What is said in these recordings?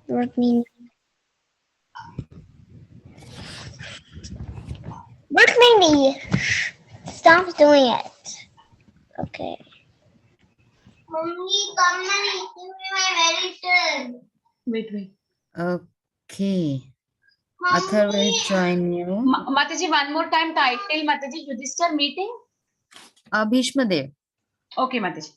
Rukmini. Rukmini, stop doing it. Okay. Mummy, come and eat my medicine. Wait. Okay. Athar will join you. Mataji, one more time title, Mataji, Yudhishthira meeting. Bhisma Dev. Okay, Mataji.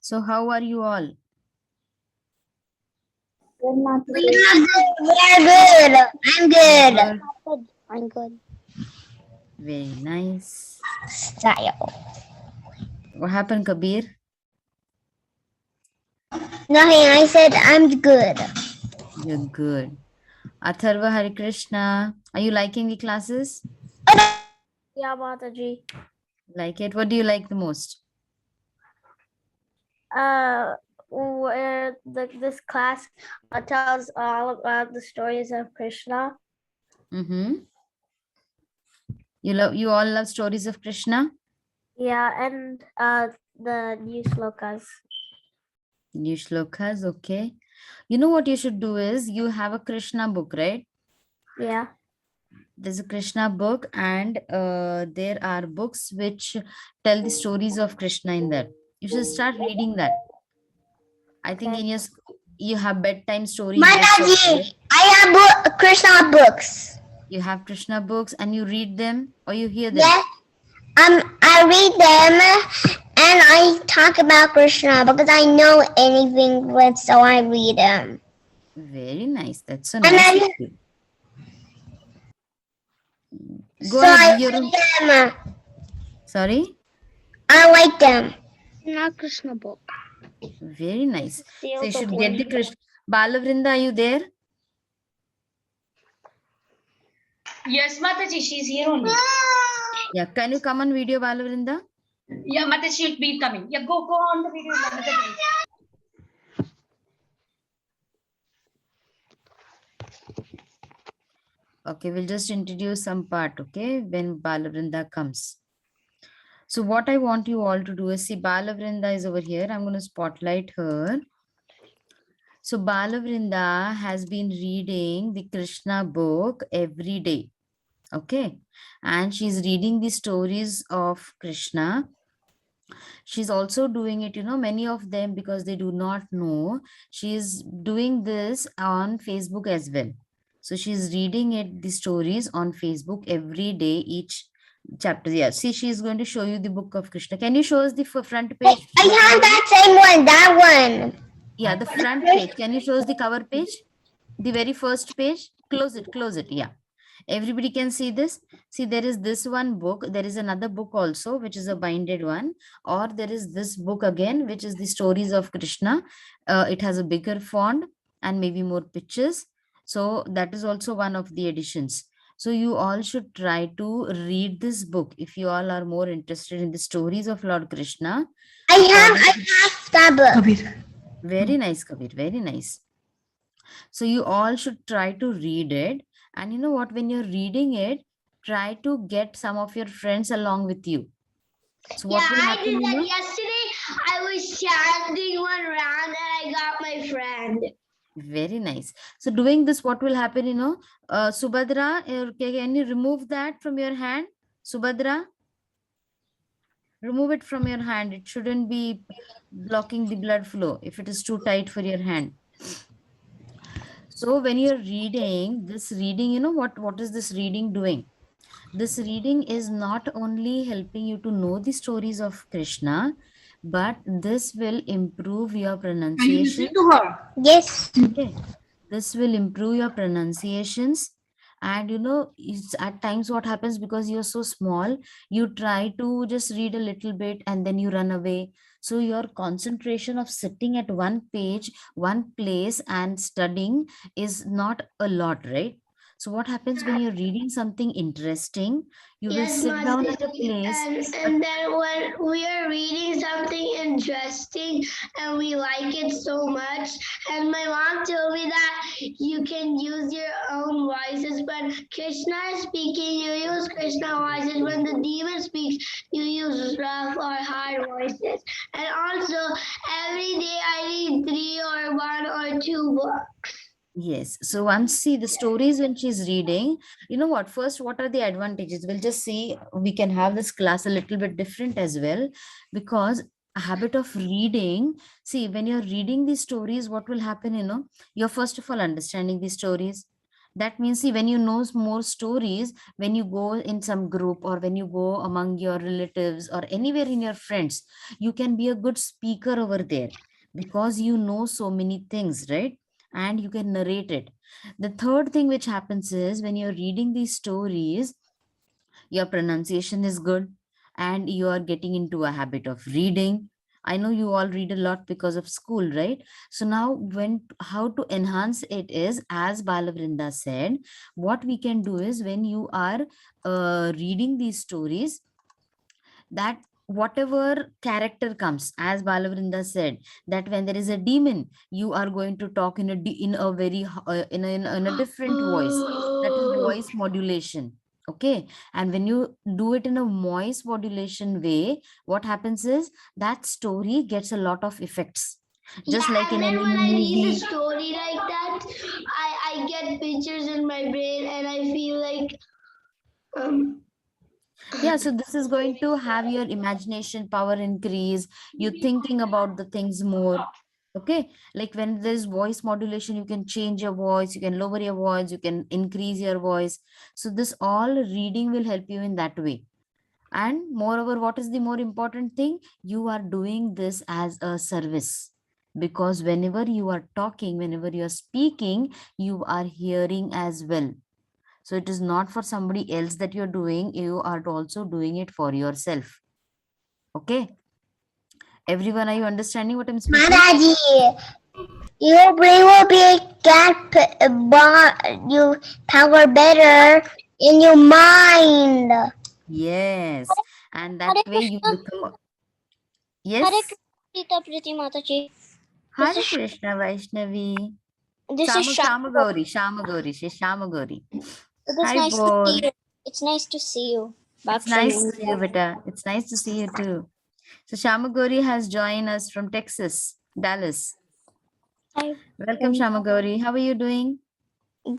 So how are you all? We are good. I'm good. I'm good. Very nice. Style. What happened, Kabir? Nothing. I said I'm good. You're good. Atharva, Hare Krishna. Are you liking the classes? Yeah, Mataji. Like it? What do you like the most? Where this class tells all about the stories of Krishna. Mm-hmm. You all love stories of Krishna? Yeah, and the new slokas. New shlokas, okay. You know what you should do is you have a Krishna book, right? Yeah. There's a Krishna book, and there are books which tell the stories of Krishna in there. You should start reading that. I think in your school, you have bedtime story books. Mataji, I have Krishna books. You have Krishna books and you read them or you hear them? Yes. I read them and I talk about Krishna because I know anything good, so I read them. Very nice. That's so And nice. then, Go so I ahead. like them. Sorry? I like them. Not Krishna book. Very nice. So you should the get the Krishna. Balavrinda, are you there? Yes, Mataji, she's here only. Yeah. Can you come on video, Balavrinda? Yeah, Mataji, she'll be coming. Yeah, go on the video. Mataji. Okay, we'll just introduce some part, okay, when Balavrinda comes. So what I want you all to do is, see, Balavrinda is over here. I'm going to spotlight her. So Balavrinda has been reading the Krishna book every day. Okay. And she's reading the stories of Krishna. She's also doing it, many of them, because they do not know, she's doing this on Facebook as well. So she's reading it, the stories on Facebook every day, each chapter. Yeah, see, she's going to show you the book of Krishna. Can you show us the front page? I have that same one, that one. Yeah, the front page. Can you show us the cover page? The very first page? Close it. Yeah. Everybody can see this. See, there is this one book. There is another book also, which is a binded one. Or there is this book again, which is the stories of Krishna. It has a bigger font and maybe more pictures. So that is also one of the editions. So you all should try to read this book if you all are more interested in the stories of Lord Krishna. I have that book. Kabir. Very nice, Kabir. Very nice. So you all should try to read it. And you know what? When you're reading it, try to get some of your friends along with you. So what will happen? I did that yesterday. I was chanting one round and I got my friend. Very nice. So doing this, what will happen? Subhadra, can you remove that from your hand? Subhadra, remove it from your hand. It shouldn't be blocking the blood flow if it is too tight for your hand. So when you're reading this reading, what is this reading doing? This reading is not only helping you to know the stories of Krishna, but this will improve your pronunciation. To her. Yes. Okay. This will improve your pronunciations. And it's at times what happens, because you're so small, you try to just read a little bit and then you run away. So your concentration of sitting at one page, one place and studying is not a lot, right? So what happens when you're reading something interesting, you will Yes, sit down at a Mataji. place. And then when we are reading something interesting and we like it so much, and my mom told me that you can use your own voices. When Krishna is speaking, you use Krishna voices. When the demon speaks, you use rough or hard voices. And also, every day I read 3 or 1 or 2 books. Yes. So once see the stories when she's reading, you know what? First, what are the advantages? We'll just see. We can have this class a little bit different as well, because a habit of reading. See, when you're reading these stories, what will happen? You're first of all understanding these stories. That means, see, when you know more stories, when you go in some group or when you go among your relatives or anywhere in your friends, you can be a good speaker over there because you know so many things, right? And you can narrate it. The third thing which happens is when you're reading these stories, your pronunciation is good and you are getting into a habit of reading. I know you all read a lot because of school, right? So now when how to enhance it is, as Balavrinda said, what we can do is when you are reading these stories, that whatever character comes, as Balavrinda said, that when there is a demon, you are going to talk in a very in a different voice. That is voice modulation. Okay. And when you do it in a voice modulation way, what happens is that story gets a lot of effects. Just like in And then any when I read a movie. story like that, I get pictures in my brain and I feel like um Yeah, so this is going to have your imagination power increase. You thinking about the things more. Okay, like when there's voice modulation, you can change your voice, you can lower your voice, you can increase your voice. So this all reading will help you in that way. And moreover, what is the more important thing? You are doing this as a service, because whenever you are talking, whenever you are speaking, you are hearing as well. So it is not for somebody else that you're doing, you are also doing it for yourself. Okay. Everyone, are you understanding what I'm speaking? Mataji, your brain will be you power better in your mind. Yes. And that Hare way you Krishna, become. Hare Yes. Krishna, Sita Priti Mataji. This Hare is Krishna Vaishnavi. this is Sham. Shamagori, she Shamagori. It is Hi, nice to see Bor. you. It's nice to see you back It's from nice to see you, India. beta. It's nice to see you too. So Shamagori has joined us from Texas, Dallas. Hi. Welcome, Shamagori. How are you doing?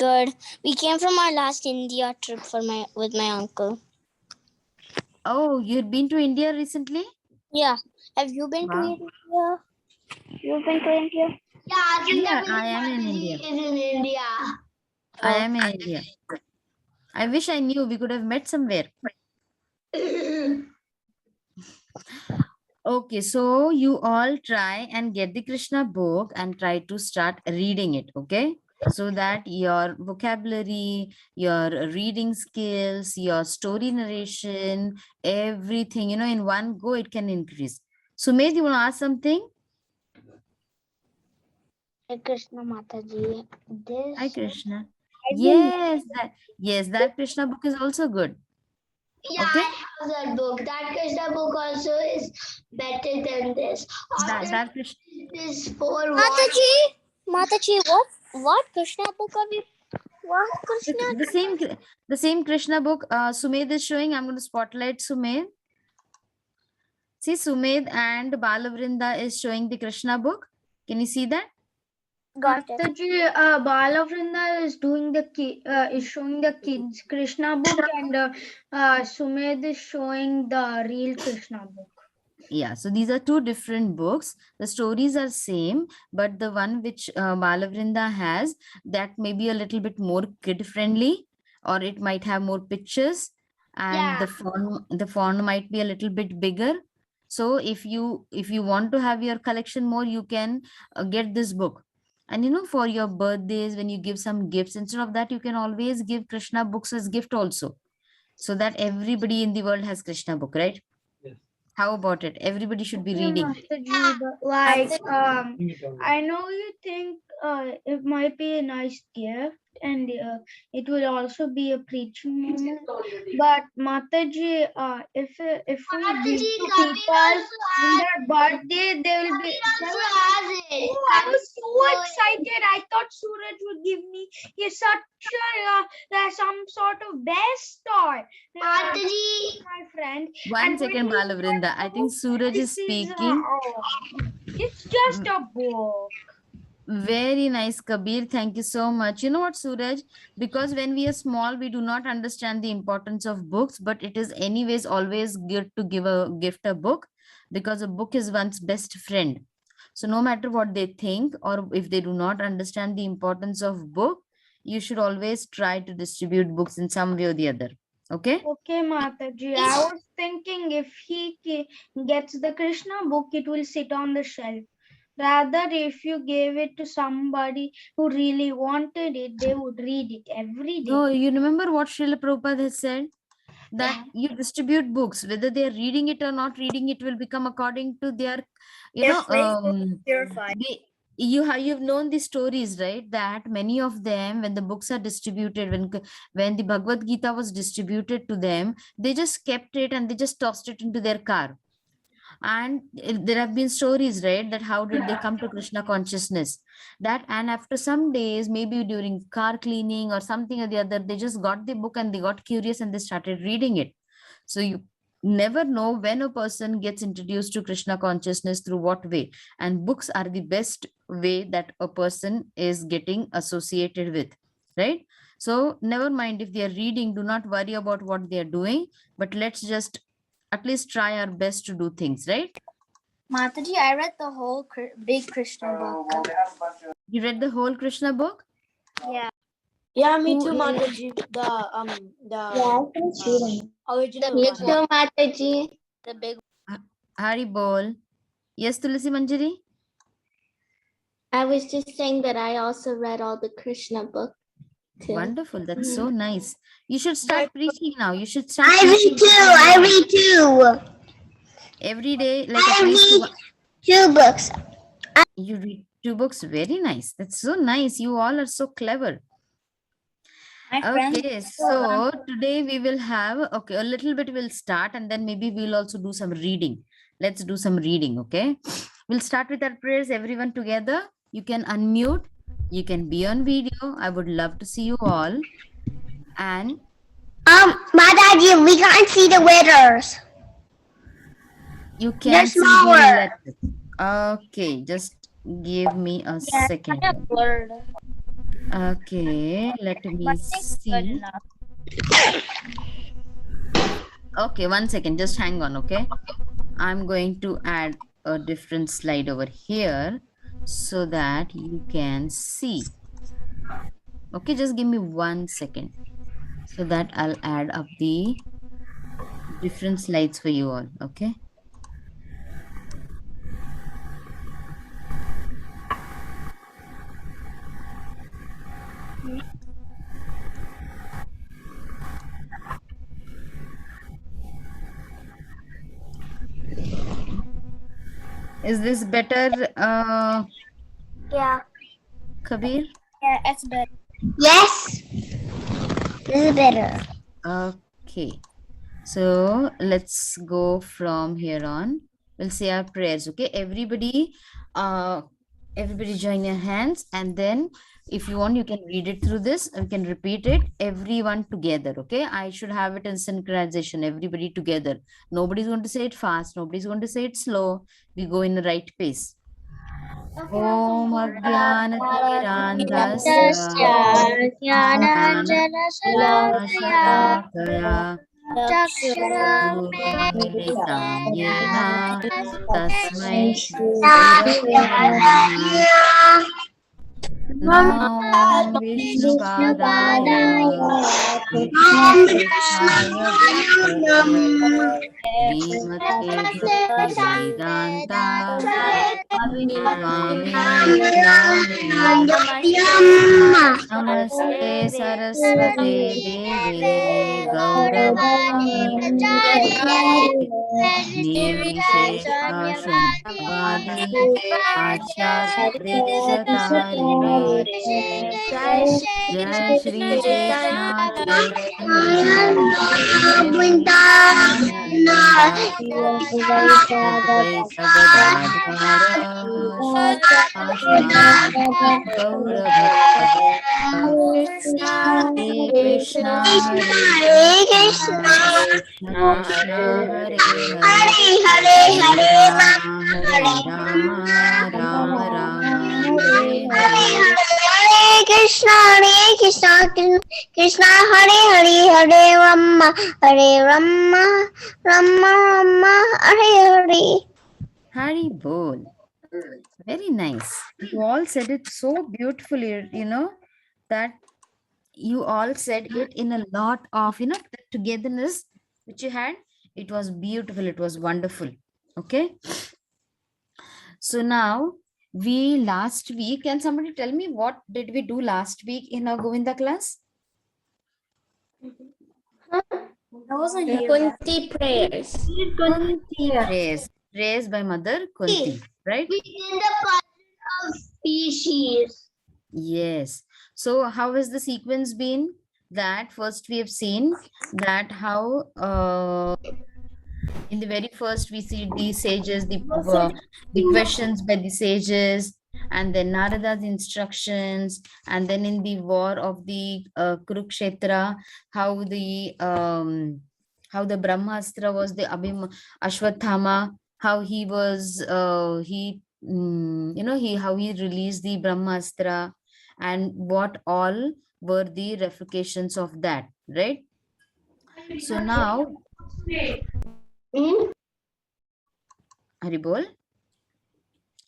Good. We came from our last India trip for my with my uncle. Oh, you'd been to India recently? Yeah. Have you been to Wow. India? You've been to India? Yeah, Sita Yeah, I Priti am in Mataji India. is in India. I am in India. I wish I knew we could have met somewhere. Okay, so you all try and get the Krishna book and try to start reading it, okay? So that your vocabulary, your reading skills, your story narration, everything, in one go, it can increase. Sumedh, you want to ask something? Hey Krishna Mataji, Hi, this Krishna. I've been Yes, that Krishna book is also good. yeah, Okay? I have that book. That Krishna book also is better than this. After That Krishna. this four Mataji, Mataji, what Krishna book are we? What Krishna? The same Krishna book Sumedh is showing. I'm going to spotlight Sumedh. See, Sumedh and Balavrinda is showing the Krishna book. Can you see that? Got it. Mataji, Balavrinda is doing is showing the kids Krishna book, and Sumedh is showing the real Krishna book. Yeah, so these are two different books. The stories are same, but the one which Balavrinda has, that may be a little bit more kid friendly, or it might have more pictures, and Yeah. the font might be a little bit bigger. So if you want to have your collection more, you can get this book. And for your birthdays, when you give some gifts, instead of that, you can always give Krishna books as gift also, so that everybody in the world has Krishna book, right? How about it? Everybody should be Okay, reading. Mataji, but like I know you think it might be a nice gift and it will also be a preaching moment. But Mataji, if we give Mataji, to Kabir people also in has. their birthday, they will be. Kabir also has it. Oh, I was so excited. I thought Suraj would give me such some sort of best toy. Mataji. My friend. One And when second, he Balavrinda. I think Suraj is this is speaking. it's just a book. Very nice, Kabir. Thank you so much. You know what, Suraj? Because when we are small, we do not understand the importance of books, but it is anyways always good to give a gift a book because a book is one's best friend. So no matter what they think or if they do not understand the importance of book, you should always try to distribute books in some way or the other. Okay? Okay, Mataji. I was thinking if he gets the Krishna book, it will sit on the shelf. Rather, if you gave it to somebody who really wanted it, they would read it every day. No, you remember what Srila Prabhupada has said? That you distribute books, whether they are reading it or not reading it will become according to their, you've known the stories, right? That many of them, when the books are distributed, when the Bhagavad Gita was distributed to them, they just kept it and they just tossed it into their car. And there have been stories, right, that how did they come to Krishna consciousness, that and after some days, maybe during car cleaning or something or the other, they just got the book and they got curious and they started reading it. So you never know when a person gets introduced to Krishna consciousness through what way, and books are the best way that a person is getting associated with, right? So never mind if they are reading, do not worry about what they are doing, but let's just at least try our best to do things, right? Mataji, I read the whole big Krishna book. You read the whole Krishna book? Yeah. Yeah, me Who too, is- Mataji. Original The one. big one. Mataji. The big Hari Bol. Yes, Tulsi Manjari? I was just saying that I also read all the Krishna book too. Wonderful. That's so nice. You should start preaching now. You should start I read preaching too. I read too. every day. Like I at least read 2 books. you read 2 books. Very nice. That's so nice. You all are so clever. Okay, so today we will have, okay, a little bit we'll start and then maybe we'll also do some reading. Let's do some reading, okay? We'll start with our prayers, everyone together. You can unmute. You can be on video. I would love to see you all. And Mataji, we can't see the letters. you can They're see smaller. the letters. Okay, just give me a second. Blurred. Okay, let me see. Okay, 1 second, just hang on, okay? I'm going to add a different slide over here so that you can see. Okay, just give me 1 second so that I'll add up the different slides for you all, okay? Is this better, Yeah. Kabir? Yeah, it's better. Yes. This is better. Okay, so let's go from here on. We'll say our prayers, okay? Everybody join your hands, and then if you want, you can read it through this. You can repeat it, everyone together, okay? I should have it in synchronization, everybody together. Nobody's going to say it fast. Nobody's going to say it slow. We go in the right pace. Om Ajnanatirandhasya Jnananjana Chakshurumilitam Yena Tasmai Namo Vishnupadaya Krishnaaya Srimate Bhaktivedanta Swami Namaste Saraswate Deve Gauravani Nirvisheshashunyavadi Acharya Jai Shri Krishna Chaitanya Advaita Gadadhara Sivasadi Gaura Bhakta Hare Krishna Hare Krishna Krishna Hare Hare Hare Rama Rama Rama Hare Hare Hare Krishna, Krishna Hare Hare, Hare Rama, Rama Rama, Hare Hare. Hari Bol. Very nice. You all said it so beautifully, you know, that you all said it in a lot of, you know, the togetherness which you had. It was beautiful. It was wonderful. Okay. So now last week, can somebody tell me what did we do last week in our Govinda class? I wasn't here. Kunti prayers. Kunti prayers. Prayers by Mother Kunti, right? We did the puzzle of species. Yes. So how has the sequence been? That first we have seen that how in the very first we see the sages, the questions by the sages, and then Narada's instructions, and then in the war of the Kurukshetra, how the Brahmastra was the Ashwathama, how he was how he released the Brahmastra, and what all were the replications of that, right? So now Haribol.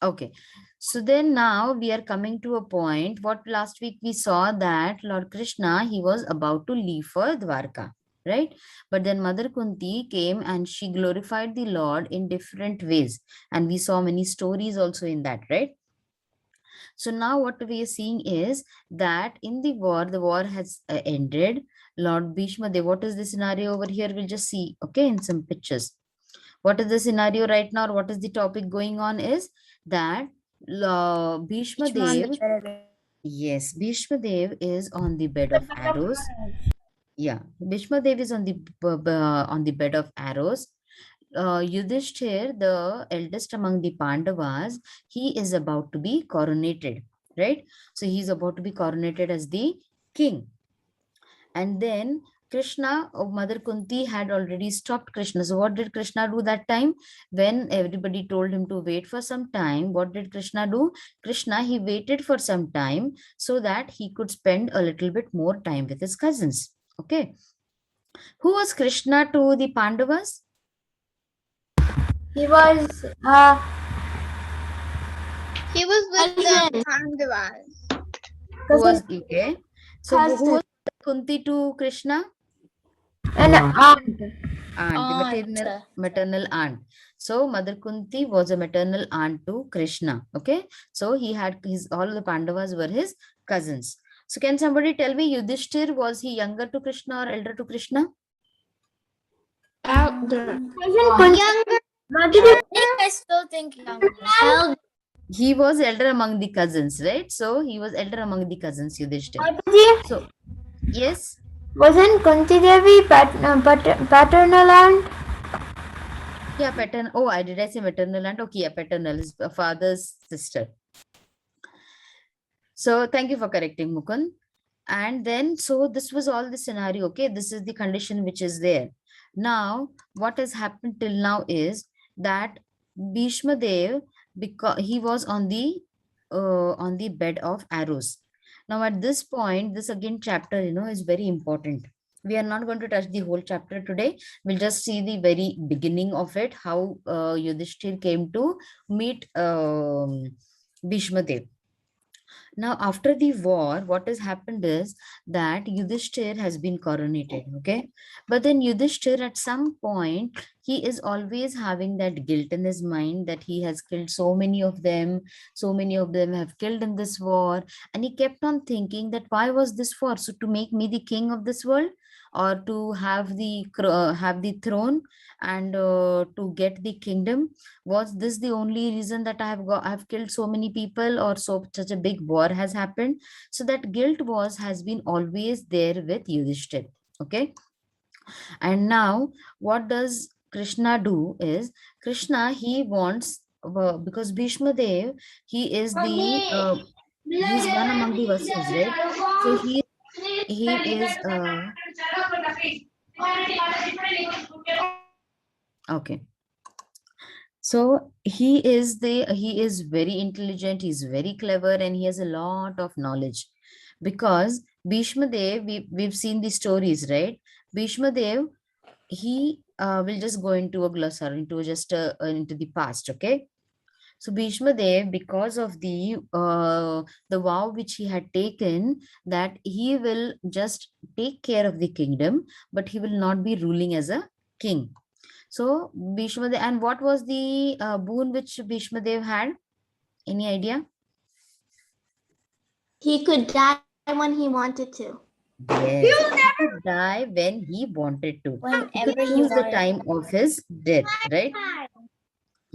Okay. So then now we are coming to a point. What last week we saw that Lord Krishna, he was about to leave for Dwarka, right? But then Mother Kunti came and she glorified the Lord in different ways. And we saw many stories also in that, right? So now what we are seeing is that in the war has ended. Lord Bhisma, what is the scenario over here? We'll just see, okay, in some pictures. What is the scenario right now? What is the topic going on is that Bhishma Dev, yes, Bhishma Dev is on the bed of arrows. Yeah, Bhishma Dev is on the bed of arrows. Yudhishthira, the eldest among the Pandavas, he is about to be coronated, right? So he's about to be coronated as the king. And then Krishna, Mother Kunti had already stopped Krishna. So what did Krishna do that time? When everybody told him to wait for some time, what did Krishna do? Krishna, he waited for some time so that he could spend a little bit more time with his cousins. Okay. Who was Krishna to the Pandavas? He was with the Pandavas. Who was okay? So who was Kunti to Krishna? an aunt. Aunt, the maternal aunt. So Mother Kunti was a maternal aunt to Krishna. Okay. So he had all the Pandavas were his cousins. So can somebody tell me, Yudhishthir, was he younger to Krishna or elder to Krishna? Elder. Younger. I still think younger. He was elder among the cousins, right? So he was elder among the cousins, Yudhishthir. So yes. Wasn't Kunti Devi paternal aunt? Yeah, paternal. Oh, did I say maternal aunt? Okay, yeah, paternal is a father's sister. So thank you for correcting, Mukund. And then, so this was all the scenario. Okay, this is the condition which is there. Now, what has happened till now is that Bhishma Dev, because he was on the bed of arrows. Now, at this point, this again chapter, is very important. We are not going to touch the whole chapter today. We'll just see the very beginning of it, how Yudhishthir came to meet Bhishma Dev. Now, after the war, what has happened is that Yudhishthir has been coronated, okay? But then Yudhishthir, at some point, he is always having that guilt in his mind that he has killed so many of them have killed in this war. And he kept on thinking that why was this war? So to make me the king of this world, or to have the throne, and to get the kingdom? Was this the only reason that I've killed so many people, or such a big war has happened? So that guilt has been always there with Yudhishthir. Okay. And now what does Krishna do is, Krishna, he wants, because Bhishma Dev, he is he's one among the Vasus, right? So he is okay. So he is very intelligent, he's very clever, and he has a lot of knowledge. Because Bhishma Dev, we've seen the stories, right? Bhishma Dev, he will just go into a glossary, into the past, okay? So Bhishma Dev, because of the vow which he had taken, that he will just take care of the kingdom, but he will not be ruling as a king. So Bhishma Dev, and what was the boon which Bhishma Dev had? Any idea? He could die when he wanted to. Yes, he could die when he wanted to. He could Whenever he choose the wanted. time of his death, right?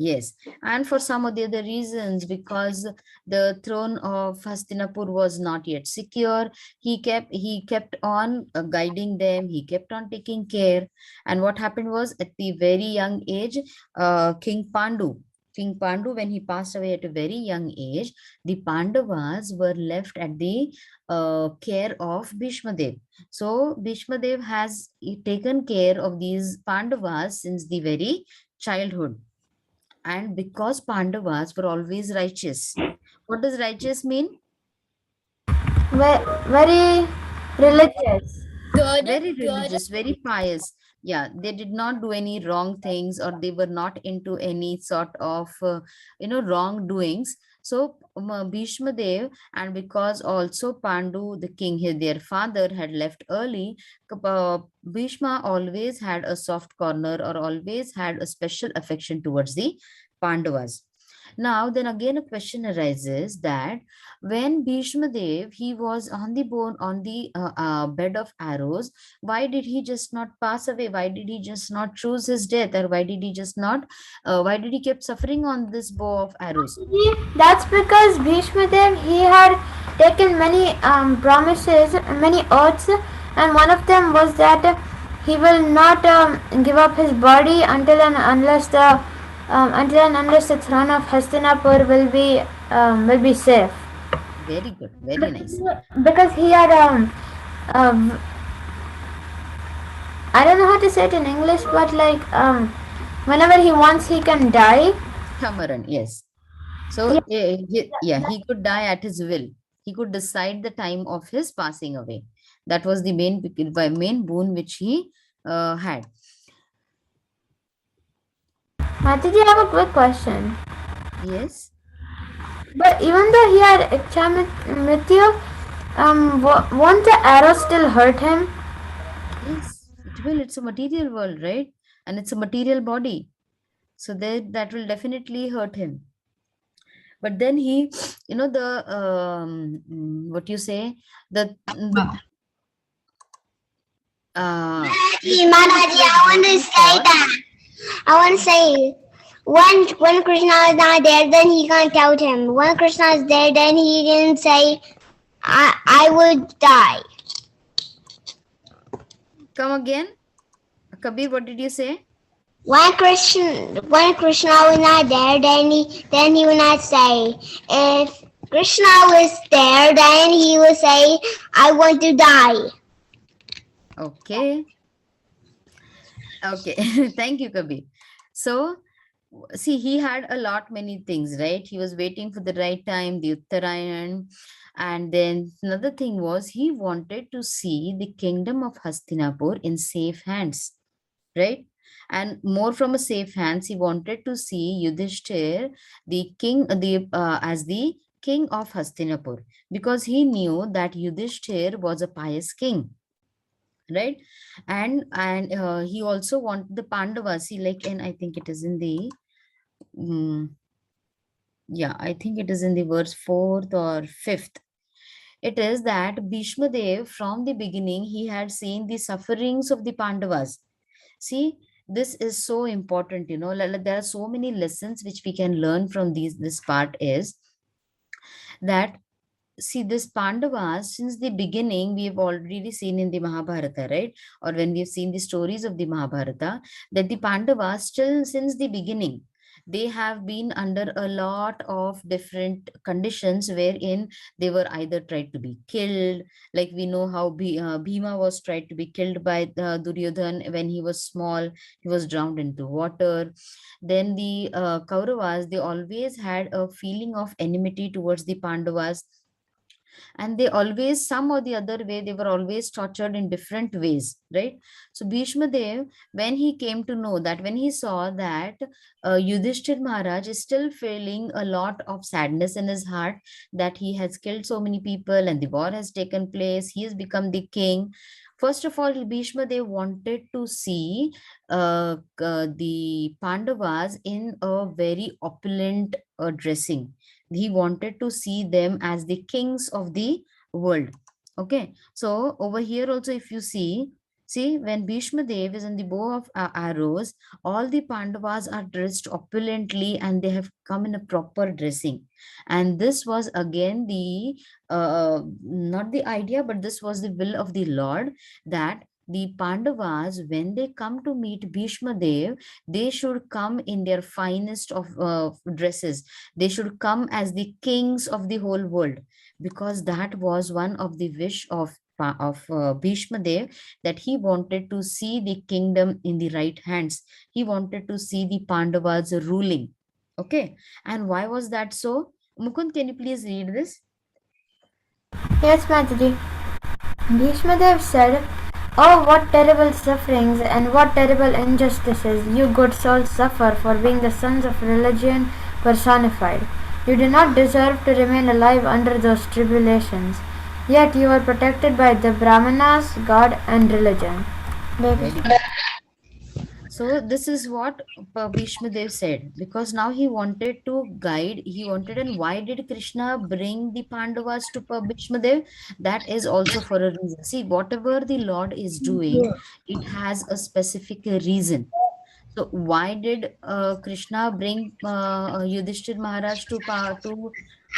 Yes, and for some of the other reasons, because the throne of Hastinapur was not yet secure, he kept on guiding them. He kept on taking care. And what happened was, at the very young age, King Pandu, when he passed away at a very young age, the Pandavas were left at the care of Bhishma Dev. So Bhishma Dev has taken care of these Pandavas since the very childhood. And because Pandavas were always righteous. What does righteous mean? Very religious. Good. Very Good. religious, very pious. Yeah, they did not do any wrong things, or they were not into any sort of wrongdoings. So Bhishma Dev, and because also Pandu, the king, their father, had left early, Bhishma always had a soft corner, or always had a special affection towards the Pandavas. Now, then again, a question arises that when Bhishma Dev, he was on the bed of arrows, why did he just not pass away? Why did he just not choose his death? Or why did he just not, why did he keep suffering on this bow of arrows? That's because Bhishma Dev, he had taken many promises, many oaths, and one of them was that he will not give up his body until and unless the throne of Hastinapur will be safe. Very good, very nice. Because he had I don't know how to say it in English, but like whenever he wants, he can die. Tamaran, yes. So he could die at his will. He could decide the time of his passing away. That was the main boon which he had. Mataji, I have a quick question. Yes. But even though he had Mrityu, won't the arrow still hurt him? Yes, it will. It's a material world, right? And it's a material body. So that will definitely hurt him. But then he, what you say, Mataji, I want to say that. I want to say, when Krishna is not there, then he can't doubt him. When Krishna is there, then he can say, I would die. Come again. Kabir, what did you say? When Krishna was not there, then he will not say. If Krishna was there, then he will say, I want to die. Okay. Okay. Thank you, Kabir. So, see, he had many things, right? He was waiting for the right time, the Uttarayan. And then another thing was, he wanted to see the kingdom of Hastinapur in safe hands, right? And more from a safe hands, he wanted to see Yudhishthir, the king, as the king of Hastinapur, because he knew that Yudhishthir was a pious king, right? And he also wanted the Pandavas. See, like, and I think it is in the yeah, I think it is in the verse 4th or 5th. It is that Bhishma Dev, from the beginning, he had seen the sufferings of the Pandavas. See, this is so important, there are so many lessons which we can learn from this part is that, see, this Pandavas, since the beginning, we have already seen in the Mahabharata, right? Or when we have seen the stories of the Mahabharata, that the Pandavas, still since the beginning, they have been under a lot of different conditions wherein they were either tried to be killed, like we know how Bhima was tried to be killed by Duryodhan when he was small, he was drowned into water. Then the Kauravas, they always had a feeling of enmity towards the Pandavas, and they always, some or the other way, they were always tortured in different ways, right? So Bhishma Dev, when he came to know that, when he saw that Yudhishthir Maharaj is still feeling a lot of sadness in his heart, that he has killed so many people and the war has taken place, he has become the king. First of all, Bhishma Dev wanted to see the Pandavas in a very opulent dressing. He wanted to see them as the kings of the world. Okay, so over here also, if you see when Bhishma Dev is in the bow of arrows, all the Pandavas are dressed opulently and they have come in a proper dressing. And this was again the not the idea, but this was the will of the Lord, that the Pandavas, when they come to meet Bhishma Dev, they should come in their finest of dresses. They should come as the kings of the whole world, because that was one of the wish of Bhishma Dev, that he wanted to see the kingdom in the right hands. He wanted to see the Pandavas ruling. Okay, and why was that so? Mukund, can you please read this? Yes, Mataji. Bhishmadev said, "Oh, what terrible sufferings and what terrible injustices you good souls suffer for being the sons of religion personified. You do not deserve to remain alive under those tribulations. Yet you are protected by the Brahmanas, God, and religion." Very good. So this is what Bhishma Dev said, because now he wanted to guide, he wanted, and why did Krishna bring the Pandavas to Bhishma Dev? That is also for a reason. See, whatever the Lord is doing, it has a specific reason. So why did Krishna bring Yudhishthir Maharaj to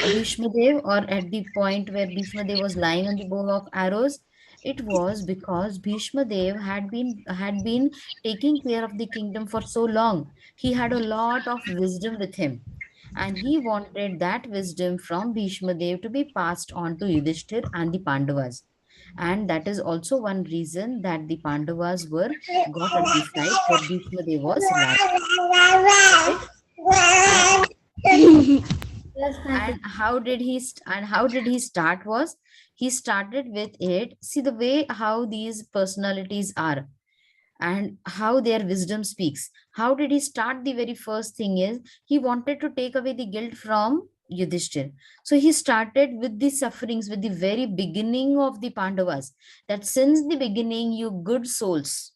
Bhishma Dev, or at the point where Bhishma Dev was lying on the bow of arrows? It was because Bhishma Dev had been taking care of the kingdom for so long. He had a lot of wisdom with him, and he wanted that wisdom from Bhishma Dev to be passed on to Yudhishthir and the Pandavas. And that is also one reason that the Pandavas were got at the side where Bhishma Dev was lying. Okay? And how did he start was, he started with it. See the way how these personalities are and how their wisdom speaks. How did he start? The very first thing is, he wanted to take away the guilt from Yudhishthir. So he started with the sufferings, with the very beginning of the Pandavas, that since the beginning, you good souls.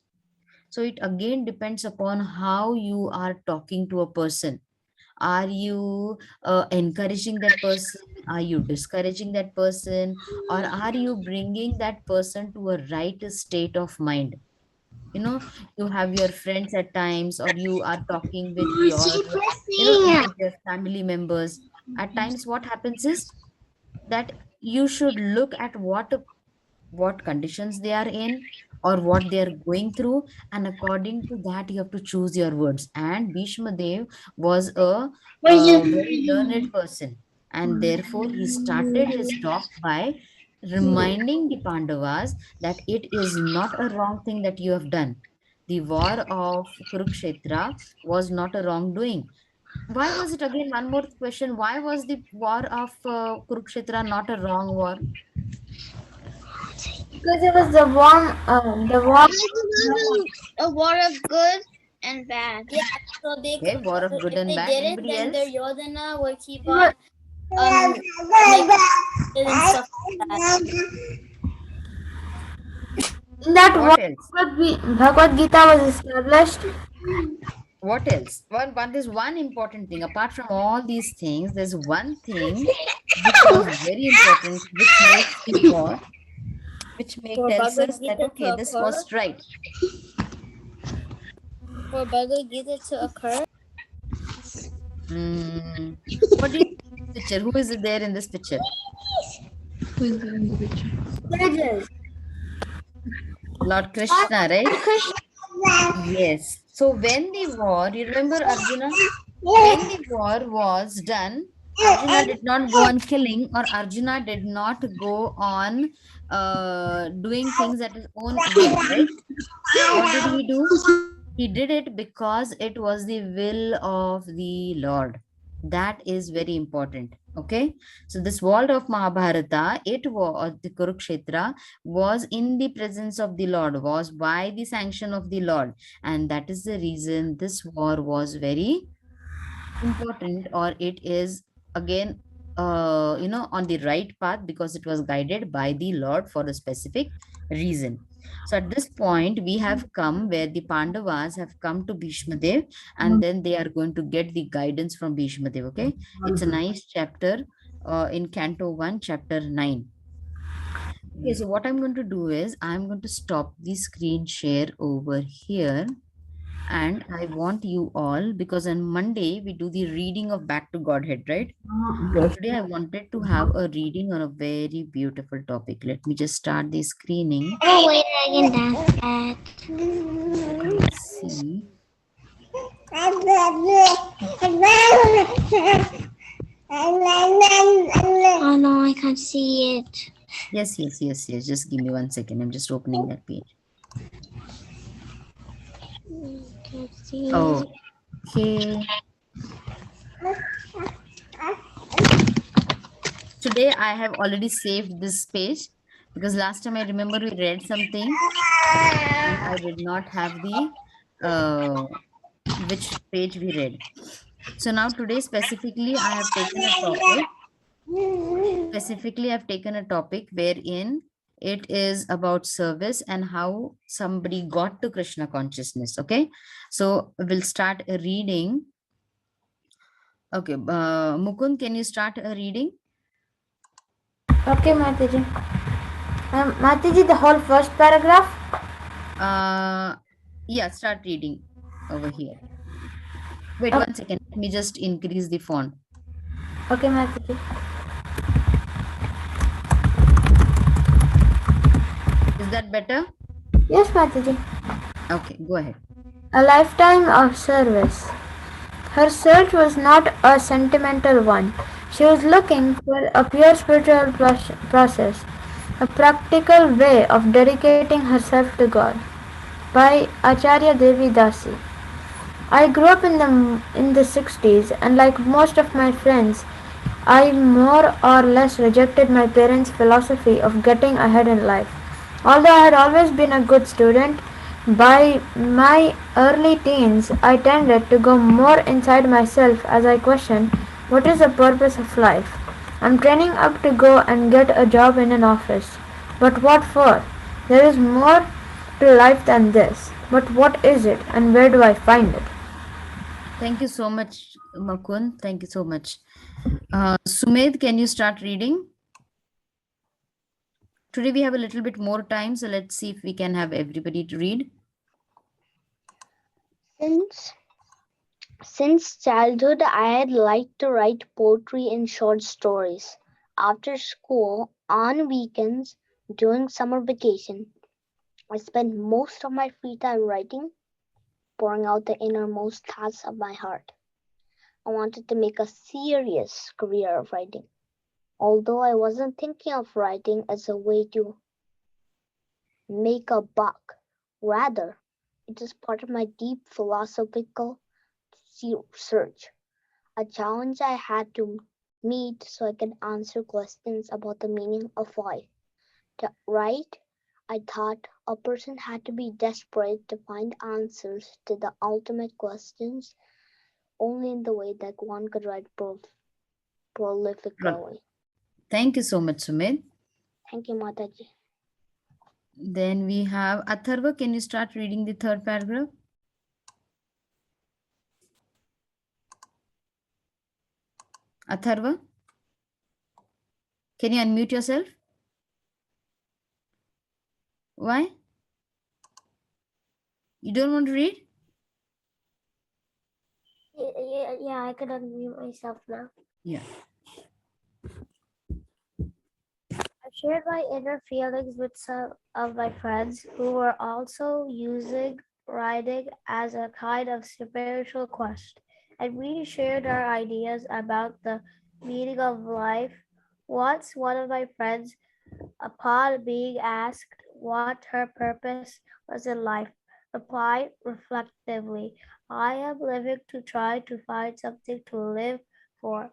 So it again depends upon how you are talking to a person. Are you encouraging that person? Are you discouraging that person? Or are you bringing that person to a right state of mind? You have your friends at times, or you are talking with with your family members. At times what happens is that you should look at what conditions they are in, or what they are going through, and according to that you have to choose your words. And Bhishma Dev was a very learned person, and therefore he started his talk by reminding the Pandavas that it is not a wrong thing that you have done. The war of Kurukshetra was not a wrongdoing. Why was it, again, one more question, why was the war of Kurukshetra not a wrong war? Because it was the war. A war of good and bad. Yeah, so they Okay, war of good if and they bad. didn't, Anybody then else? their Yodhana would keep on and stuff like that. In that What what else? Bhagavad Gita was established. What else? There's one important thing. Apart from all these things, there's one thing which was very important, which makes the war, For tells Bhagavad us that Gita okay, to this occur, was right. for Bhagavad Gita to occur, What do you think in this picture? Who is there in this picture? Sages. Lord Krishna, right? Yes. So when the war, you remember Arjuna? When the war was done, Arjuna did not go on killing, or Arjuna did not go on doing things at his own will, right? What did he do? He did it because it was the will of the Lord. That is very important. Okay. So this world of Mahabharata, it was the Kurukshetra, was in the presence of the Lord, was by the sanction of the Lord. And that is the reason this war was very important, or it is again on the right path, because it was guided by the Lord for a specific reason. So at this point we have come where the Pandavas have come to Bhishma Dev, and then they are going to get the guidance from Bhishma Dev. Okay, it's a nice chapter in Canto 1, chapter 9. Okay, so what I'm going to do is I'm going to stop the screen share over here. And I want you all, because on Monday we do the reading of Back to Godhead, right? Today I wanted to have a reading on a very beautiful topic. Let me just start the screening. oh wait, I can dance that. Let's see. Oh no, I can't see it. Yes. Just give me 1 second. I'm just opening that page. Can't see it. Okay. Today I have already saved this page, because last time I remember we read something and I did not have the which page we read. So now today specifically I have taken a topic. I've taken a topic wherein it is about service and how somebody got to Krishna consciousness. Okay, so we'll start a reading. Okay, Mukund, can you start a reading? Okay, Mataji. Mataji, the whole first paragraph. Yeah, start reading over here. Wait, Okay. 1 second. Let me just increase the font. Okay, Mataji. Is that better? Yes, Mataji. Okay, go ahead. A lifetime of service. Her search was not a sentimental one. She was looking for a pure spiritual process, a practical way of dedicating herself to God. By Acharya Devi Dasi. I grew up in the 60s, and like most of my friends, I more or less rejected my parents' philosophy of getting ahead in life. Although I had always been a good student, by my early teens I tended to go more inside myself as I questioned, what is the purpose of life? I'm training up to go and get a job in an office. But what for? There is more to life than this. But what is it, and where do I find it? Thank you so much, Mukund. Thank you so much. Sumed, can you start reading? Today we have a little bit more time, so let's see if we can have everybody to read. Since childhood, I had liked to write poetry and short stories. After school, on weekends, during summer vacation, I spent most of my free time writing, pouring out the innermost thoughts of my heart. I wanted to make a serious career of writing, although I wasn't thinking of writing as a way to make a buck. Rather, it is part of my deep philosophical search, a challenge I had to meet so I could answer questions about the meaning of life. To write, I thought a person had to be desperate to find answers to the ultimate questions only in the way that one could write prose. prolifically. Thank you so much, Sumit. Thank you, Mataji. Then we have Atharva. Can you start reading the third paragraph? Atharva, can you unmute yourself? Why? You don't want to read? Yeah, I could unmute myself now. Yeah. I shared my inner feelings with some of my friends who were also using writing as a kind of spiritual quest. And we shared our ideas about the meaning of life. Once one of my friends, upon being asked what her purpose was in life, replied reflectively, "I am living to try to find something to live for."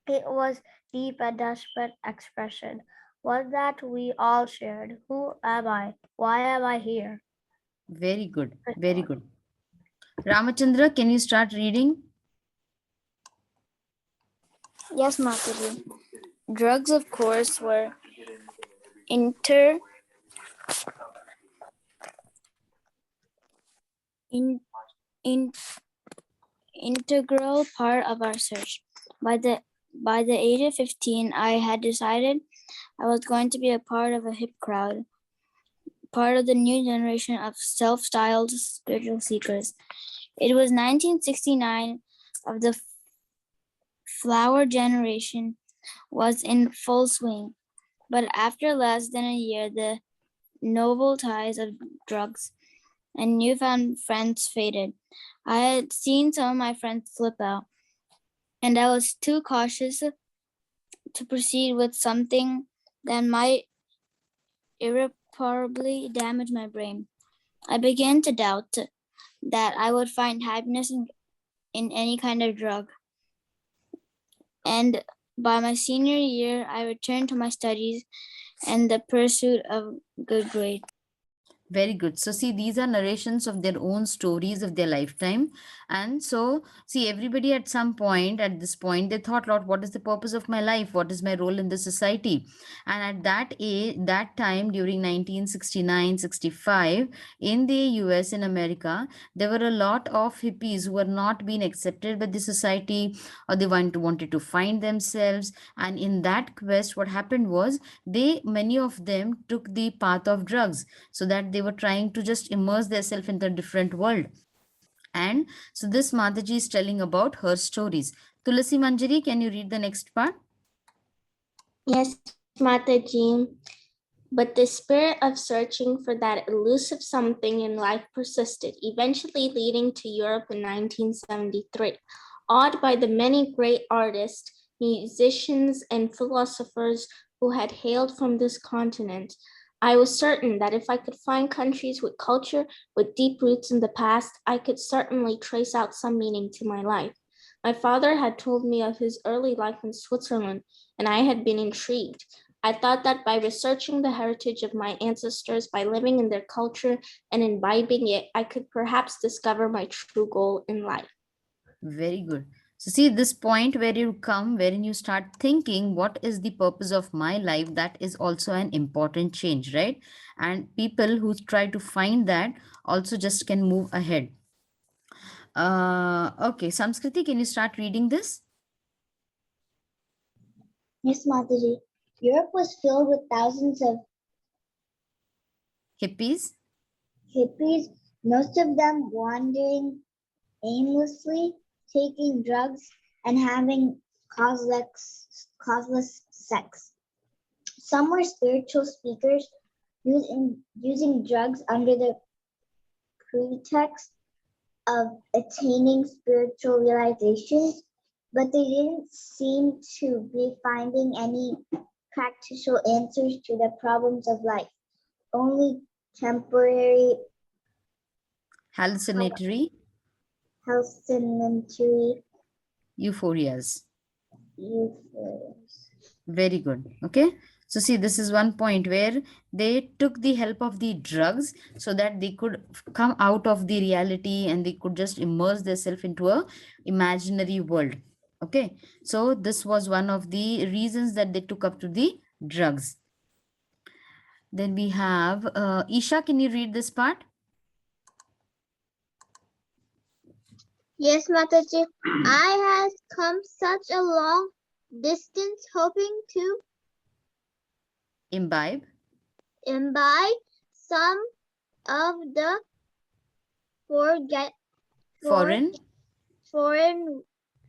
It was deep and desperate expression, one that we all shared. Who am I? Why am I here? Very good. Very good. Ramachandra, can you start reading? Yes, Mataji. Drugs, of course, were inter in, in integral part of our search. By the age of 15, I had decided I was going to be a part of a hip crowd, part of the new generation of self-styled spiritual seekers. It was 1969 of the flower generation was in full swing, but after less than a year, the novel ties of drugs and newfound friends faded. I had seen some of my friends slip out, and I was too cautious to proceed with something that might irreparably damage my brain. I began to doubt that I would find happiness in any kind of drug. And by my senior year, I returned to my studies and the pursuit of good grades. Very good. So see, these are narrations of their own stories of their lifetime. And so see, everybody at some point, at this point, they thought, Lord, what is the purpose of my life? What is my role in the society? And at that age, that time during 1969, 65, in the US, in America, there were a lot of hippies who were not being accepted by the society, or they wanted to find themselves. And in that quest, what happened was many of them took the path of drugs, so that they were trying to just immerse themselves in the different world. And so this Mataji is telling about her stories. Tulasi Manjari, can you read the next part? Yes, Mataji. But the spirit of searching for that elusive something in life persisted, eventually leading to Europe in 1973. Awed by the many great artists, musicians, and philosophers who had hailed from this continent, I was certain that if I could find countries with culture with deep roots in the past, I could certainly trace out some meaning to my life. My father had told me of his early life in Switzerland, and I had been intrigued. I thought that by researching the heritage of my ancestors, by living in their culture and imbibing it, I could perhaps discover my true goal in life. Very good. So see, this point where you come, wherein you start thinking, what is the purpose of my life? That is also an important change, right? And people who try to find that also just can move ahead. Okay, Samskriti, can you start reading this? Yes, Mataji. Europe was filled with thousands of Hippies? hippies, most of them wandering aimlessly, taking drugs, and having causeless sex. Some were spiritual speakers using drugs under the pretext of attaining spiritual realizations, but they didn't seem to be finding any practical answers to the problems of life, only temporary Hallucinatory? hallucinatory Euphorias. euphoria. Very good. Okay. So see, this is one point where they took the help of the drugs so that they could come out of the reality and they could just immerse themselves into a imaginary world. Okay, so this was one of the reasons that they took up to the drugs. Then we have Isha, can you read this part? Yes, Mataji. I had come such a long distance hoping to Imbibe. some of the Foreign. foreign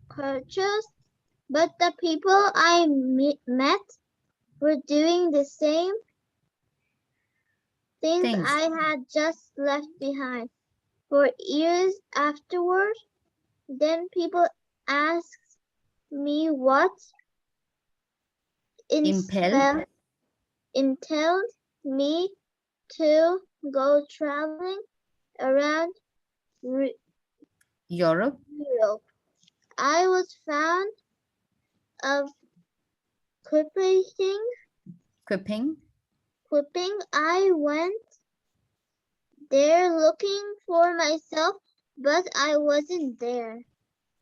cultures, but the people I met were doing the same things Things. I had just left behind. For years afterward, then people asked me what Impelled. impelled me to go traveling around Europe. Europe. I was found of quipping. I went there looking for myself, but I wasn't there.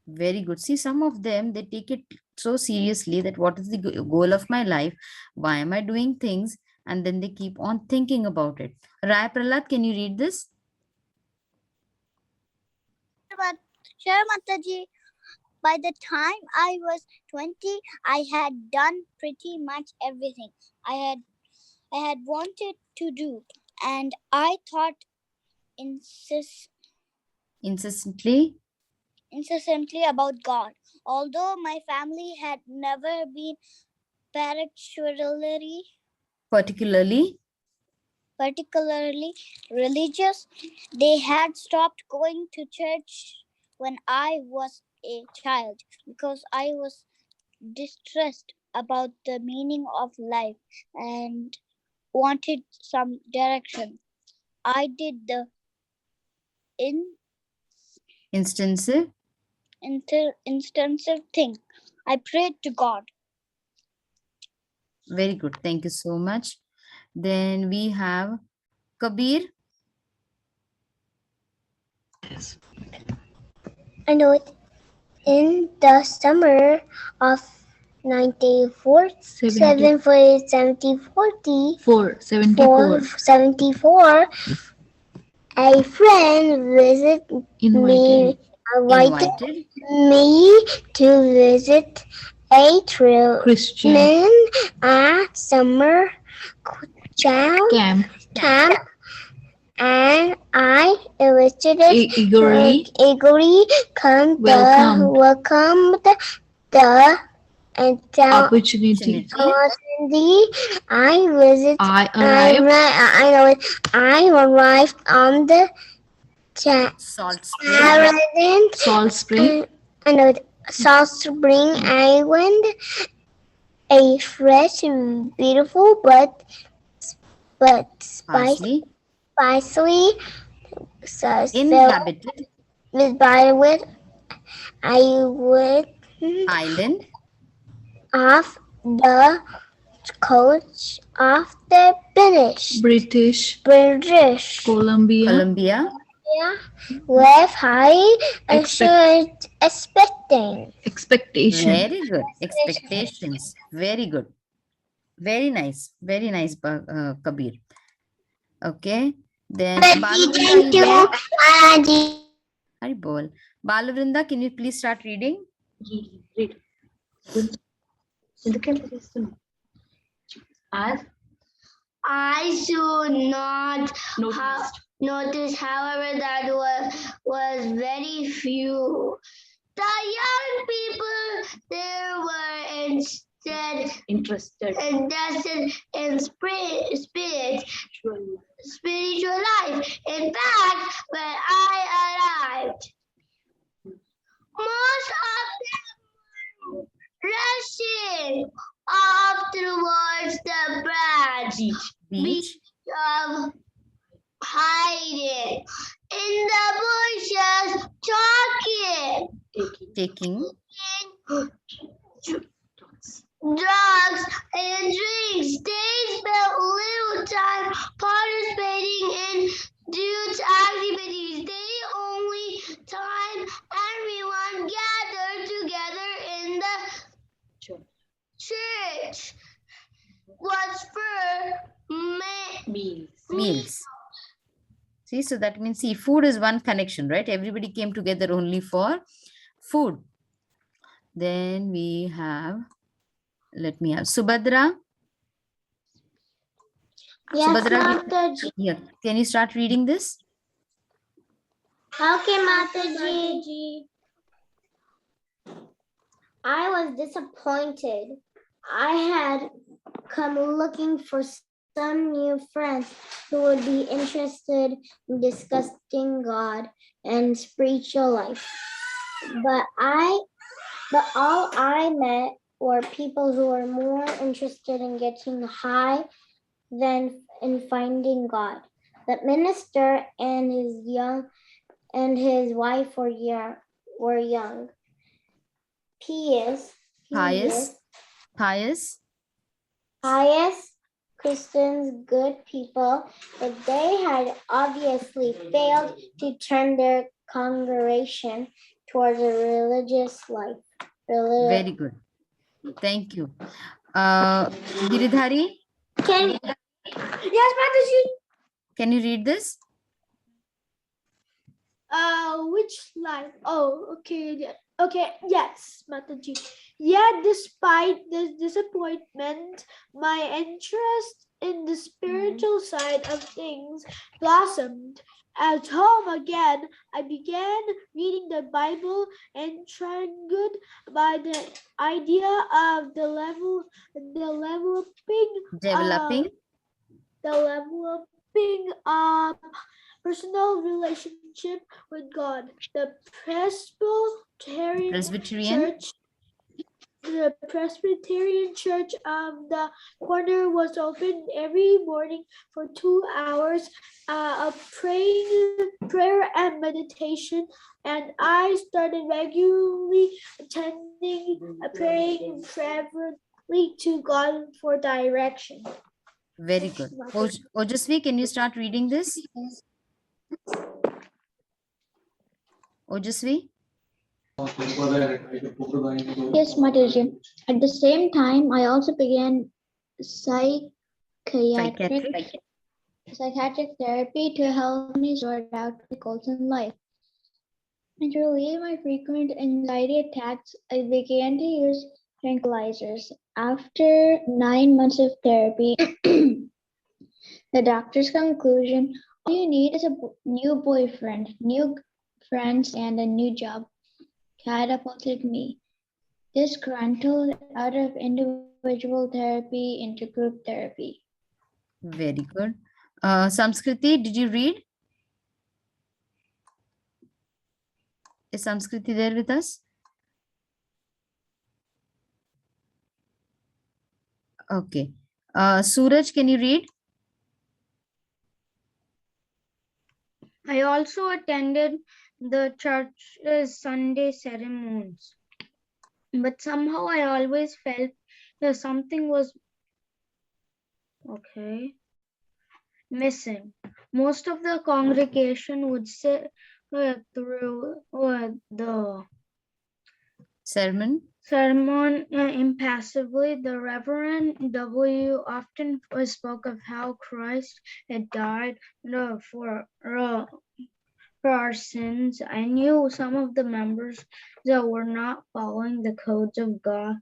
Very good. See, some of them, they take it so seriously that what is the goal of my life? Why am I doing things? And then they keep on thinking about it. Rai Prahlad, can you read this? Sure, Mataji. By the time I was 20, I had done pretty much everything I had wanted to do, and I thought Incessantly. about God. Although my family had never been particularly religious, they had stopped going to church when I was a child because I was distressed about the meaning of life and wanted some direction. I did the Instantive thing. I prayed to God. Very good. Thank you so much. Then we have Kabir. I know it. In the summer of 1974, a friend invited me to visit a Christian summer camp, and I eagerly welcomed the opportunity. I arrived on the Salt Spring Island, a fresh, beautiful but spicely inhabited island off the coast of the British Columbia. With high expectations. Very good. Expectations. Very good. Very nice. Very nice, Kabir. Okay. Then Balavrinda, Balavrinda, can you please start reading? Read. As I should not notice, however, that was very few. The young people there were instead interested in spiritual life. In fact, when I arrived, most of them were rushing off towards the beach of hiding in the bushes, taking drugs and drinks. They spent little time participating in youth activities. The only time everyone gathered together in Meals. See, so that means, see, food is one connection, right? Everybody came together only for food. Then we have, let me have Subhadra. Yes, Subhadra, Mataji. yeah, can you start reading this? Okay, Mataji. I was disappointed. I had come looking for some new friends who would be interested in discussing God and spiritual life. But all I met were people who were more interested in getting high than in finding God. The minister and his wife were young. Pious Christians, good people, but they had obviously failed to turn their congregation towards a religious life. Very good. Thank you. Giridhari, Yes, Mataji. can you read this? Which line? Oh, okay. Okay, yes, Mataji. Yet, despite this disappointment, my interest in the spiritual side of things blossomed. At home again, I began reading the Bible, intrigued by the idea of developing personal relationship with God. The Presbyterian Church of the corner was open every morning for 2 hours of prayer and meditation, and I started regularly attending, praying fervently to God for direction. Very good. Ojasvi, can you start reading this? Ojasvi? Yes, Mataji. At the same time, I also began psychiatric therapy to help me sort out my goals in life. And to relieve my frequent anxiety attacks, I began to use tranquilizers. After 9 months of therapy, the doctor's conclusion, all you need is a new boyfriend, new friends, and a new job, catapulted me disgruntled out of individual therapy into group therapy. Very good. Samskriti, did you read? Is Samskriti there with us? Okay. Suraj, can you read? I also attended the church's Sunday ceremonies, but somehow I always felt that something was missing. Most of the congregation would sit through the sermon impassively. The Reverend W. often spoke of how Christ had died for our sins. I knew some of the members that were not following the codes of God.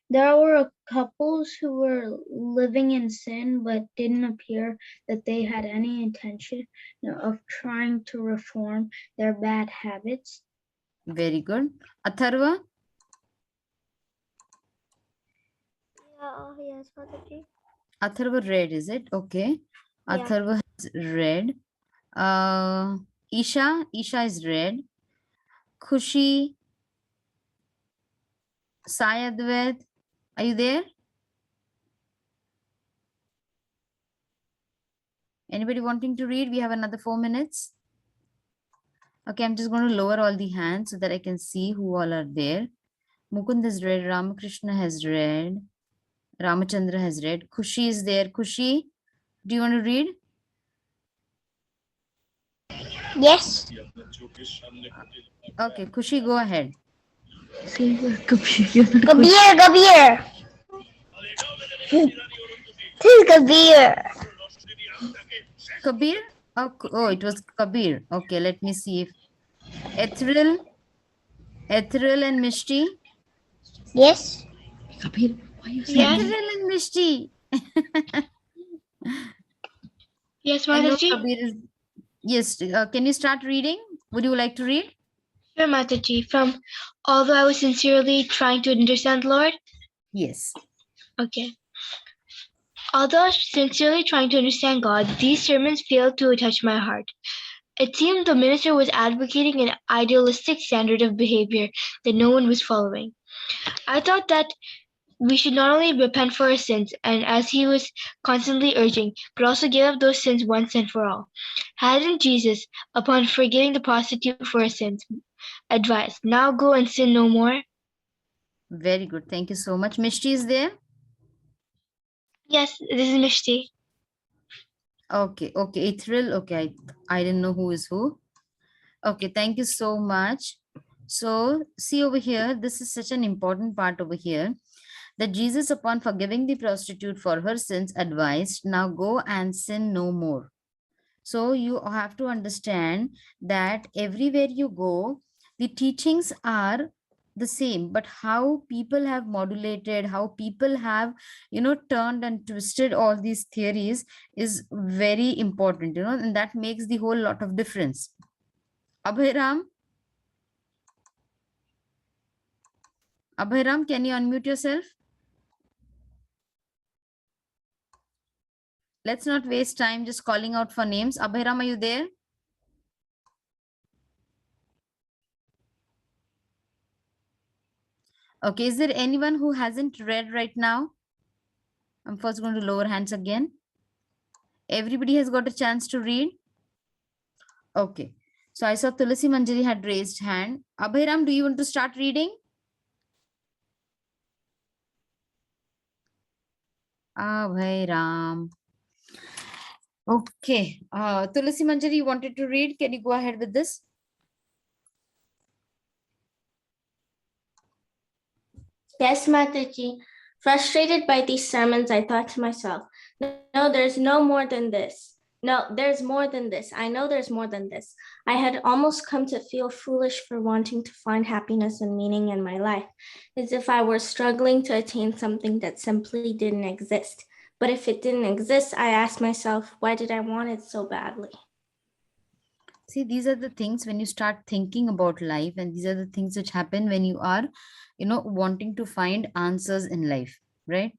There were couples who were living in sin, but didn't appear that they had any intention of trying to reform their bad habits. Very good. Atharva? Yes, Mataji. Atharva read, is it? Okay. Yeah. Atharva has read. Isha is read. Khushi, Sayadved, are you there? Anybody wanting to read? We have another 4 minutes. Okay, I'm just going to lower all the hands so that I can see who all are there. Mukund has read. Ramakrishna has read. Ramachandra has read. Khushi is there. Khushi, do you want to read? Yes. Okay, Khushi, go ahead. Kabir. This is Kabir. Kabir? Oh, it was Kabir. Okay, let me see if Ethereal and Mishti. Yes. Kabir, why you Yes. Ethereal and Mishti. Yes, I know Mataji. Kabir is. Yes. Can you start reading? Would you like to read? Sure, Mataji. From although I was sincerely trying to understand, Lord. Yes. Okay. Although I was sincerely trying to understand God, these sermons failed to touch my heart. It seemed the minister was advocating an idealistic standard of behavior that no one was following. I thought that we should not only repent for our sins, and as he was constantly urging, but also give up those sins once and for all. Hadn't Jesus, upon forgiving the prostitute for her sins, advised, now go and sin no more? Very good. Thank you so much. Mishti is there? Yes, this is Mishti. Okay. Ethereal. Okay. I didn't know who is who. Okay. Thank you so much. So see over here, this is such an important part over here, that Jesus, upon forgiving the prostitute for her sins, advised, now go and sin no more. So you have to understand that everywhere you go, the teachings are the same, but how people have modulated, how people have, turned and twisted all these theories is very important, and that makes the whole lot of difference. Abhiram, can you unmute yourself? Let's not waste time just calling out for names. Abhiram, are you there? Okay, is there anyone who hasn't read right now? I'm first going to lower hands again. Everybody has got a chance to read? Okay. So I saw Tulasi Manjari had raised hand. Abhiram, do you want to start reading? Abhiram. Okay. Tulasi Manjari, you wanted to read. Can you go ahead with this? Yes, Mataji. Frustrated by these sermons, I thought to myself, no, there's no more than this. No, there's more than this. I know there's more than this. I had almost come to feel foolish for wanting to find happiness and meaning in my life, as if I were struggling to attain something that simply didn't exist. But if it didn't exist, I asked myself, why did I want it so badly? See, these are the things when you start thinking about life, and these are the things which happen when you are, wanting to find answers in life, right?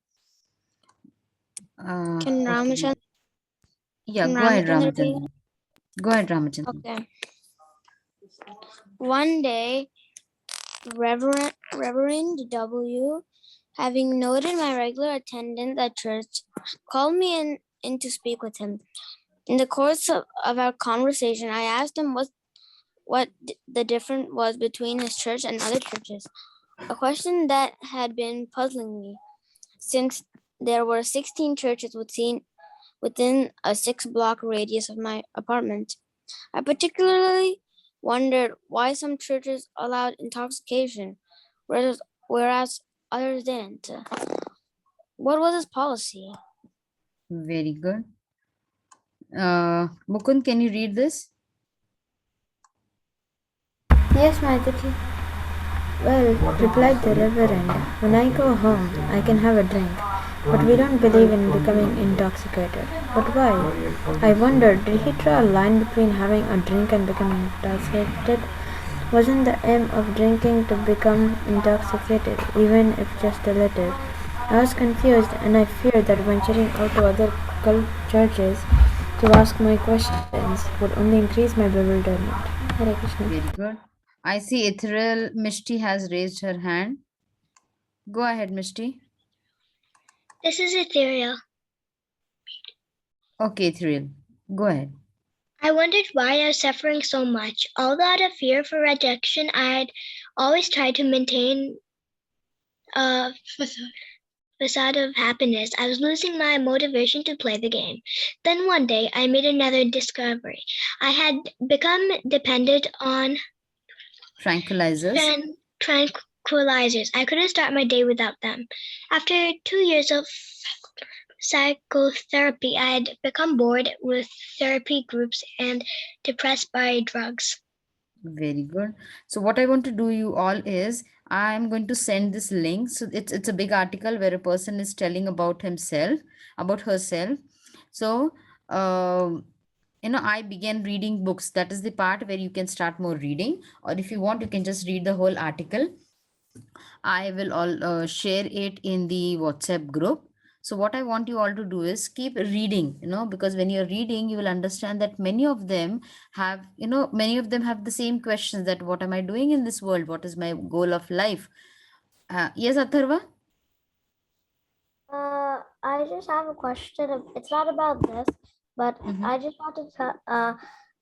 Can Okay. Ramachandra? Yeah, Can go ahead, Ramachandra read? Ramachandra. Go ahead, Ramachandra. Okay. One day, Reverend W, having noted my regular attendance at church, called me in to speak with him. In the course of our conversation, I asked him what the difference was between his church and other churches, a question that had been puzzling me, since there were 16 churches within a 6-block radius of my apartment. I particularly wondered why some churches allowed intoxication, whereas others didn't. What was his policy? Very good. Mukund, can you read this? Yes, Mataji. Well, replied the Reverend, when I go home, I can have a drink, but we don't believe in becoming intoxicated. But why? I wondered, did he draw a line between having a drink and becoming intoxicated? Wasn't the aim of drinking to become intoxicated, even if just a little? I was confused, and I feared that venturing out to other cult churches to ask my questions would only increase my bewilderment. Hare Krishna. Very good. I see Ethereal Mishti has raised her hand. Go ahead, Mishti. This is Ethereal. Okay, Ethereal. Go ahead. I wondered why I was suffering so much. Although out of fear for rejection, I had always tried to maintain a facade of happiness. I was losing my motivation to play the game. Then one day, I made another discovery. I had become dependent on Tranquilizers. tranquilizers. I couldn't start my day without them. After 2 years of psychotherapy. I had become bored with therapy groups and depressed by drugs. Very good. So what I want to do you all is I'm going to send this link. So it's a big article where a person is telling about himself, about herself. So I began reading books. That is the part where you can start more reading, or if you want, you can just read the whole article. I will all share it in the WhatsApp group. So what I want you all to do is keep reading, because when you're reading, you will understand that many of them have the same questions, that what am I doing in this world? What is my goal of life? Yes, Atharva? I just have a question. It's not about this, but I just wanted to.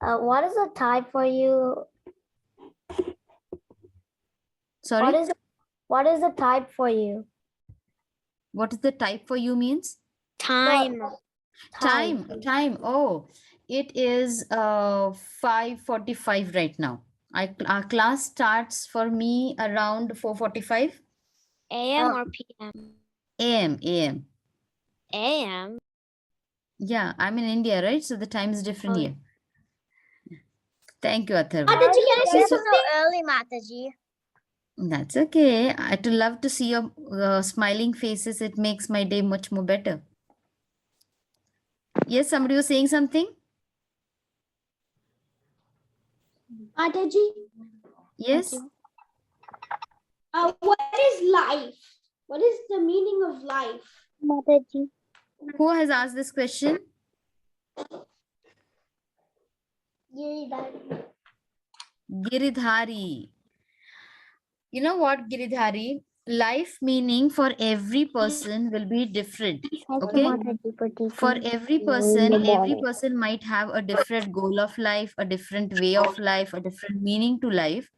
What is the type for you? Sorry? What is the type for you? What is the type for you means? Time. Time. Oh, it is 5:45 right now. Our class starts for me around 4:45 AM or PM? AM. AM. Yeah, I'm in India, right? So the time is different here. Thank you, Atharva. Mataji, can I say So something? early, Mataji. That's okay. I'd love to see your smiling faces. It makes my day much more better. Yes, somebody was saying something? Mataji, Yes. what is life? What is the meaning of life? Mataji. Who has asked this question? Giridhari. You know what, Giridhari? Life meaning for every person will be different. Okay? For every person might have a different goal of life, a different way of life, a different meaning to life.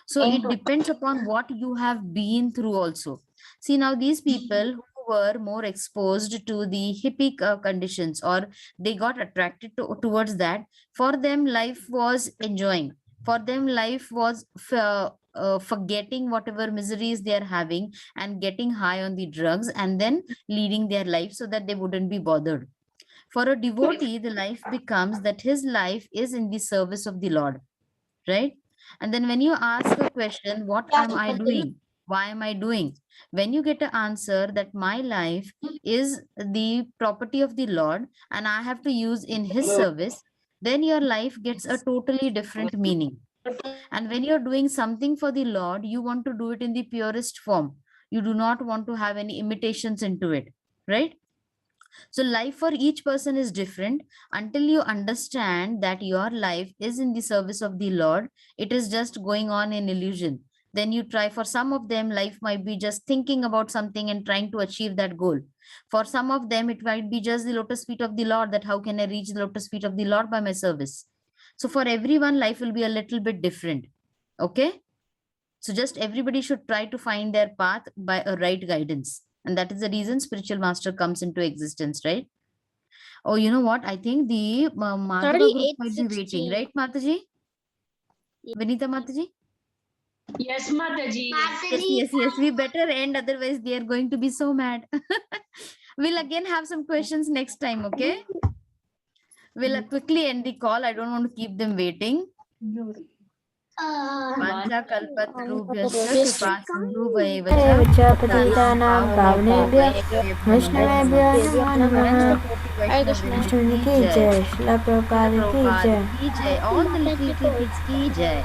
So it depends upon what you have been through also. See, now these people who were more exposed to the hippie conditions, or they got attracted towards that, for them life was enjoying. For them life was forgetting whatever miseries they are having and getting high on the drugs and then leading their life so that they wouldn't be bothered. For a devotee, the life becomes that his life is in the service of the Lord, right? And then when you ask a question, what am I doing? Why am I doing? When you get an answer that my life is the property of the Lord and I have to use in his service, then your life gets a totally different meaning. And when you're doing something for the Lord, you want to do it in the purest form. You do not want to have any imitations into it, right? So life for each person is different. Until you understand that your life is in the service of the Lord, it is just going on in illusion. Then you try. For some of them, life might be just thinking about something and trying to achieve that goal. For some of them, it might be just the lotus feet of the Lord, that how can I reach the lotus feet of the Lord by my service. So for everyone, life will be a little bit different. Okay. So just everybody should try to find their path by a right guidance. And that is the reason spiritual master comes into existence, right? Oh, you know what? I think the Madhava group might be waiting, right, Mataji? Vinita Mataji? Yes, Mataji. Yes. We better end, otherwise they are going to be so mad. We'll again have some questions next time, okay? We'll quickly end the call. I don't want to keep them waiting. एवच पतितानां पावनेभ्यः वैष्णवेभ्यो नमो नमः कृष्ण की जय श्रील प्रभुपाद की जय All the little kids की जय.